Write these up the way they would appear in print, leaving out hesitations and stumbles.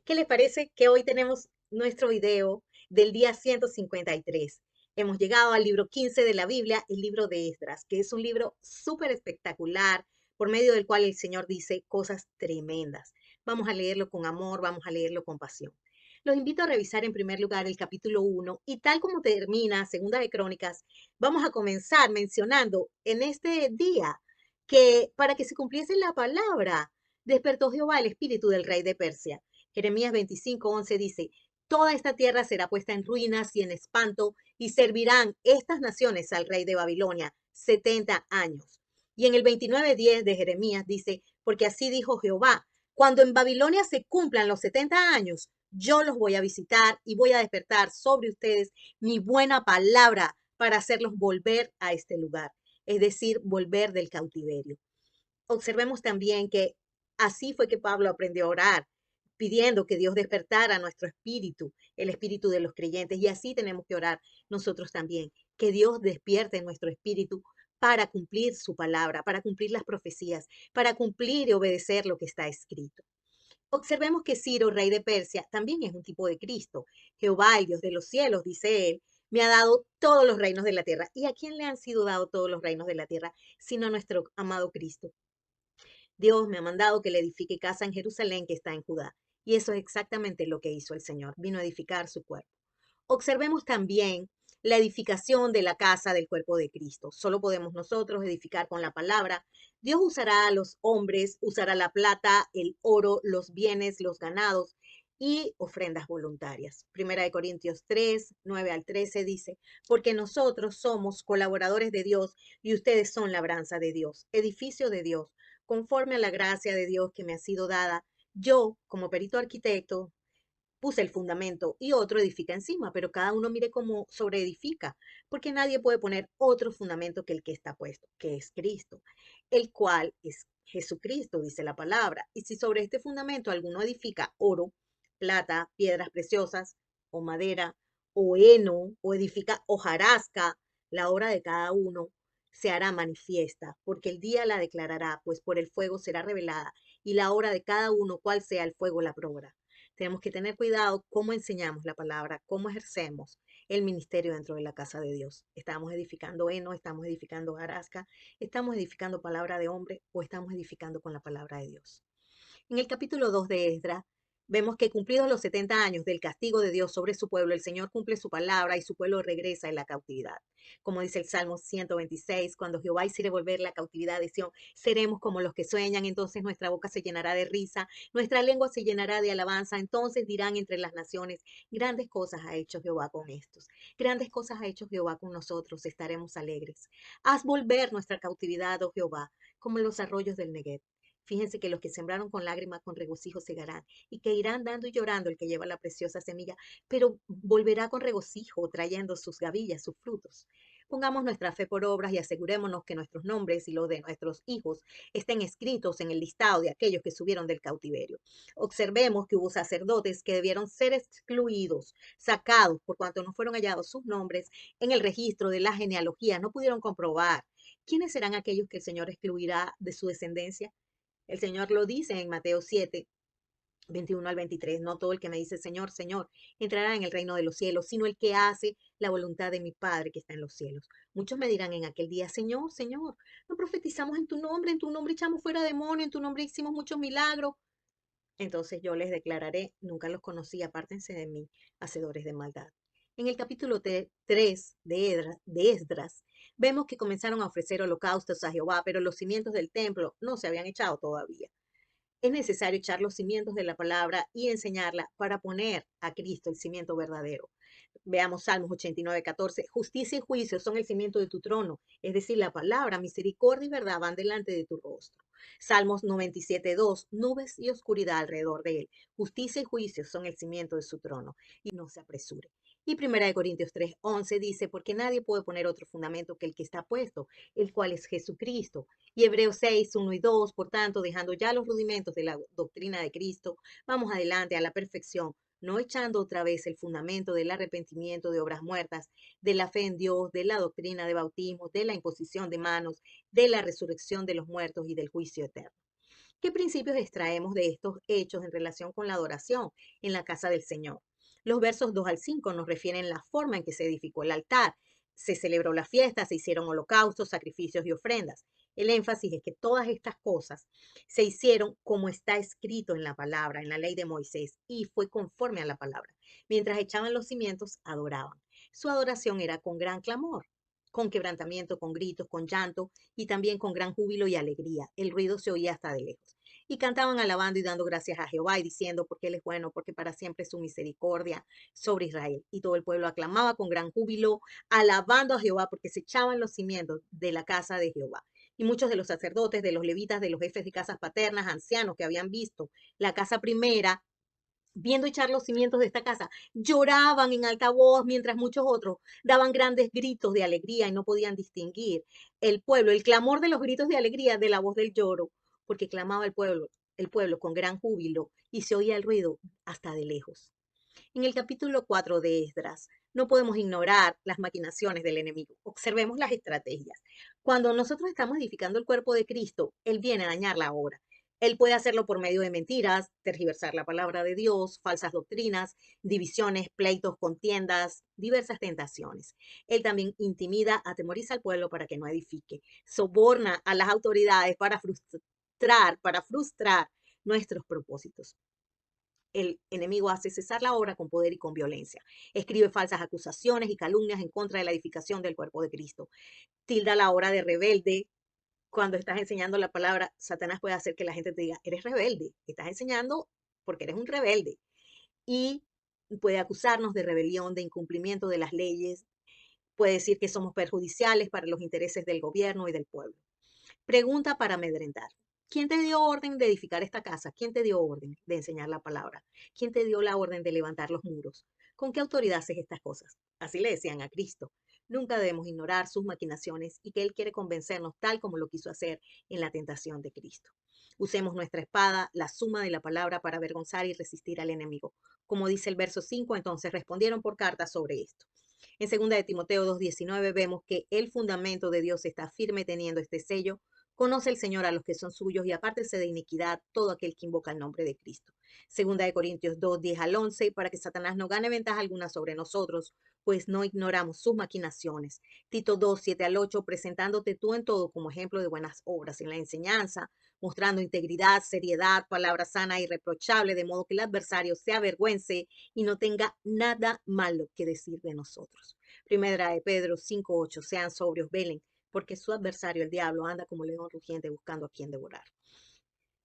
¿Qué les parece que hoy tenemos nuestro video del día 153? Hemos llegado al libro 15 de la Biblia, el libro de Esdras, que es un libro súper espectacular, por medio del cual el Señor dice cosas tremendas. Vamos a leerlo con amor, vamos a leerlo con pasión. Los invito a revisar en primer lugar el capítulo 1 y tal como termina Segunda de Crónicas, vamos a comenzar mencionando en este día que para que se cumpliese la palabra, despertó Jehová el espíritu del rey de Persia. Jeremías 25:11 dice, toda esta tierra será puesta en ruinas y en espanto, y servirán estas naciones al rey de Babilonia 70 años. Y en el 29:10 de Jeremías dice, porque así dijo Jehová, cuando en Babilonia se cumplan los 70 años, yo los voy a visitar y voy a despertar sobre ustedes mi buena palabra para hacerlos volver a este lugar, es decir, volver del cautiverio. Observemos también que así fue que Pablo aprendió a orar, pidiendo que Dios despertara nuestro espíritu, el espíritu de los creyentes, y así tenemos que orar nosotros también, que Dios despierte nuestro espíritu para cumplir su palabra, para cumplir las profecías, para cumplir y obedecer lo que está escrito. Observemos que Ciro, rey de Persia, también es un tipo de Cristo. Jehová, el Dios de los cielos, dice él, me ha dado todos los reinos de la tierra. ¿Y a quién le han sido dados todos los reinos de la tierra? Sino a nuestro amado Cristo. Dios me ha mandado que le edifique casa en Jerusalén que está en Judá. Y eso es exactamente lo que hizo el Señor. Vino a edificar su cuerpo. Observemos también la edificación de la casa del cuerpo de Cristo. Solo podemos nosotros edificar con la palabra. Dios usará a los hombres, usará la plata, el oro, los bienes, los ganados y ofrendas voluntarias. Primera de Corintios 3, 9 al 13 dice, porque nosotros somos colaboradores de Dios y ustedes son labranza de Dios, edificio de Dios, conforme a la gracia de Dios que me ha sido dada. Yo, como perito arquitecto, puse el fundamento y otro edifica encima, pero cada uno mire cómo sobreedifica, porque nadie puede poner otro fundamento que el que está puesto, que es Cristo, el cual es Jesucristo, dice la palabra. Y si sobre este fundamento alguno edifica oro, plata, piedras preciosas o madera o heno o edifica hojarasca, la obra de cada uno se hará manifiesta, porque el día la declarará, pues por el fuego será revelada, y la obra de cada uno, cual sea el fuego, la probará. Tenemos que tener cuidado cómo enseñamos la palabra, cómo ejercemos el ministerio dentro de la casa de Dios. ¿Estamos edificando heno, estamos edificando jarasca, estamos edificando palabra de hombre o estamos edificando con la palabra de Dios? En el capítulo 2 de Esdras, vemos que cumplidos los 70 años del castigo de Dios sobre su pueblo, el Señor cumple su palabra y su pueblo regresa en la cautividad. Como dice el Salmo 126, cuando Jehová hiciere volver la cautividad de Sión, seremos como los que sueñan, entonces nuestra boca se llenará de risa, nuestra lengua se llenará de alabanza, entonces dirán entre las naciones, grandes cosas ha hecho Jehová con estos, grandes cosas ha hecho Jehová con nosotros, estaremos alegres. Haz volver nuestra cautividad, oh Jehová, como los arroyos del Negev. Fíjense que los que sembraron con lágrimas, con regocijo segarán, y que irán dando y llorando el que lleva la preciosa semilla, pero volverá con regocijo, trayendo sus gavillas, sus frutos. Pongamos nuestra fe por obras y asegurémonos que nuestros nombres y los de nuestros hijos estén escritos en el listado de aquellos que subieron del cautiverio. Observemos que hubo sacerdotes que debieron ser excluidos, sacados, por cuanto no fueron hallados sus nombres en el registro de la genealogía, no pudieron comprobar quiénes serán aquellos que el Señor excluirá de su descendencia. El Señor lo dice en Mateo 7, 21 al 23. No todo el que me dice Señor, Señor, entrará en el reino de los cielos, sino el que hace la voluntad de mi Padre que está en los cielos. Muchos me dirán en aquel día, Señor, Señor, no profetizamos en tu nombre echamos fuera demonios, en tu nombre hicimos muchos milagros. Entonces yo les declararé, nunca los conocí, apártense de mí, hacedores de maldad. En el capítulo 3 de Esdras, vemos que comenzaron a ofrecer holocaustos a Jehová, pero los cimientos del templo no se habían echado todavía. Es necesario echar los cimientos de la palabra y enseñarla para poner a Cristo el cimiento verdadero. Veamos Salmos 89:14. Justicia y juicio son el cimiento de tu trono, es decir, la palabra, misericordia y verdad van delante de tu rostro. Salmos 97:2. Nubes y oscuridad alrededor de él. Justicia y juicio son el cimiento de su trono, y no se apresure. Y Primera de Corintios 3:11 dice, porque nadie puede poner otro fundamento que el que está puesto, el cual es Jesucristo. Y Hebreos 6:1 y 2, por tanto, dejando ya los rudimentos de la doctrina de Cristo, vamos adelante a la perfección, no echando otra vez el fundamento del arrepentimiento de obras muertas, de la fe en Dios, de la doctrina de bautismo, de la imposición de manos, de la resurrección de los muertos y del juicio eterno. ¿Qué principios extraemos de estos hechos en relación con la adoración en la casa del Señor? Los versos 2 al 5 nos refieren la forma en que se edificó el altar. Se celebró la fiesta, se hicieron holocaustos, sacrificios y ofrendas. El énfasis es que todas estas cosas se hicieron como está escrito en la palabra, en la ley de Moisés, y fue conforme a la palabra. Mientras echaban los cimientos, adoraban. Su adoración era con gran clamor, con quebrantamiento, con gritos, con llanto y también con gran júbilo y alegría. El ruido se oía hasta de lejos. Y cantaban alabando y dando gracias a Jehová y diciendo, porque Él es bueno, porque para siempre es su misericordia sobre Israel. Y todo el pueblo aclamaba con gran júbilo, alabando a Jehová, porque se echaban los cimientos de la casa de Jehová. Y muchos de los sacerdotes, de los levitas, de los jefes de casas paternas, ancianos que habían visto la casa primera, viendo echar los cimientos de esta casa, lloraban en alta voz, mientras muchos otros daban grandes gritos de alegría y no podían distinguir el pueblo, el clamor de los gritos de alegría de la voz del lloro, porque clamaba el pueblo con gran júbilo y se oía el ruido hasta de lejos. En el capítulo 4 de Esdras, no podemos ignorar las maquinaciones del enemigo. Observemos las estrategias. Cuando nosotros estamos edificando el cuerpo de Cristo, Él viene a dañar la obra. Él puede hacerlo por medio de mentiras, tergiversar la palabra de Dios, falsas doctrinas, divisiones, pleitos, contiendas, diversas tentaciones. Él también intimida, atemoriza al pueblo para que no edifique, soborna a las autoridades para frustrar nuestros propósitos. El enemigo hace cesar la obra con poder y con violencia. Escribe falsas acusaciones y calumnias en contra de la edificación del cuerpo de Cristo. Tilda la obra de rebelde. Cuando estás enseñando la palabra, Satanás puede hacer que la gente te diga, eres rebelde. Estás enseñando porque eres un rebelde. Y puede acusarnos de rebelión, de incumplimiento de las leyes. Puede decir que somos perjudiciales para los intereses del gobierno y del pueblo. Pregunta para amedrentar. ¿Quién te dio orden de edificar esta casa? ¿Quién te dio orden de enseñar la palabra? ¿Quién te dio la orden de levantar los muros? ¿Con qué autoridad haces estas cosas? Así le decían a Cristo. Nunca debemos ignorar sus maquinaciones y que Él quiere convencernos tal como lo quiso hacer en la tentación de Cristo. Usemos nuestra espada, la suma de la palabra, para avergonzar y resistir al enemigo. Como dice el verso 5, entonces respondieron por carta sobre esto. En 2 de Timoteo 2:19 vemos que el fundamento de Dios está firme teniendo este sello. Conoce el Señor a los que son suyos y apártese de iniquidad todo aquel que invoca el nombre de Cristo. 2 de Corintios 2:10 al 11, para que Satanás no gane ventaja alguna sobre nosotros, pues no ignoramos sus maquinaciones. Tito 2:7 al 8, presentándote tú en todo como ejemplo de buenas obras, en la enseñanza, mostrando integridad, seriedad, palabra sana y irreprochable, de modo que el adversario se avergüence y no tenga nada malo que decir de nosotros. Primera de Pedro 5:8, sean sobrios, velen, porque su adversario, el diablo, anda como león rugiente buscando a quien devorar.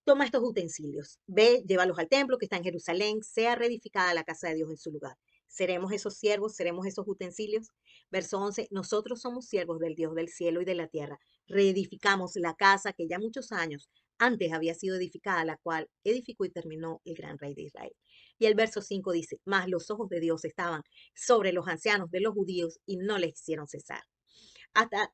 Toma estos utensilios, ve, llévalos al templo que está en Jerusalén, sea reedificada la casa de Dios en su lugar. ¿Seremos esos siervos? ¿Seremos esos utensilios? Verso 11, nosotros somos siervos del Dios del cielo y de la tierra. Reedificamos la casa que ya muchos años antes había sido edificada, la cual edificó y terminó el gran rey de Israel. Y el verso 5 dice, mas los ojos de Dios estaban sobre los ancianos de los judíos y no les hicieron cesar. Hasta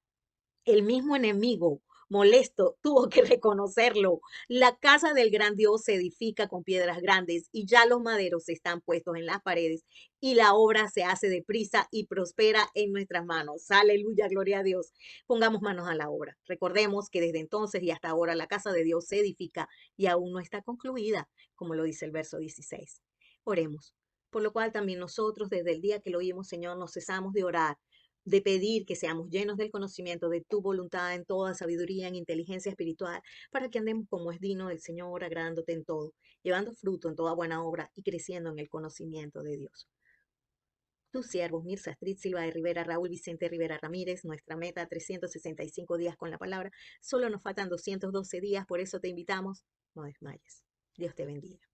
el mismo enemigo molesto tuvo que reconocerlo. La casa del gran Dios se edifica con piedras grandes y ya los maderos están puestos en las paredes y la obra se hace deprisa y prospera en nuestras manos. Aleluya, gloria a Dios. Pongamos manos a la obra. Recordemos que desde entonces y hasta ahora la casa de Dios se edifica y aún no está concluida, como lo dice el verso 16. Oremos. Por lo cual también nosotros, desde el día que lo oímos, Señor, nos cesamos de orar, de pedir que seamos llenos del conocimiento de tu voluntad en toda sabiduría, en inteligencia espiritual, para que andemos como es digno del Señor, agradándote en todo, llevando fruto en toda buena obra y creciendo en el conocimiento de Dios. Tus siervos, Mirza Astrid Silva de Rivera, Raúl Vicente Rivera Ramírez, nuestra meta 365 días con la palabra. Solo nos faltan 212 días, por eso te invitamos, no desmayes. Dios te bendiga.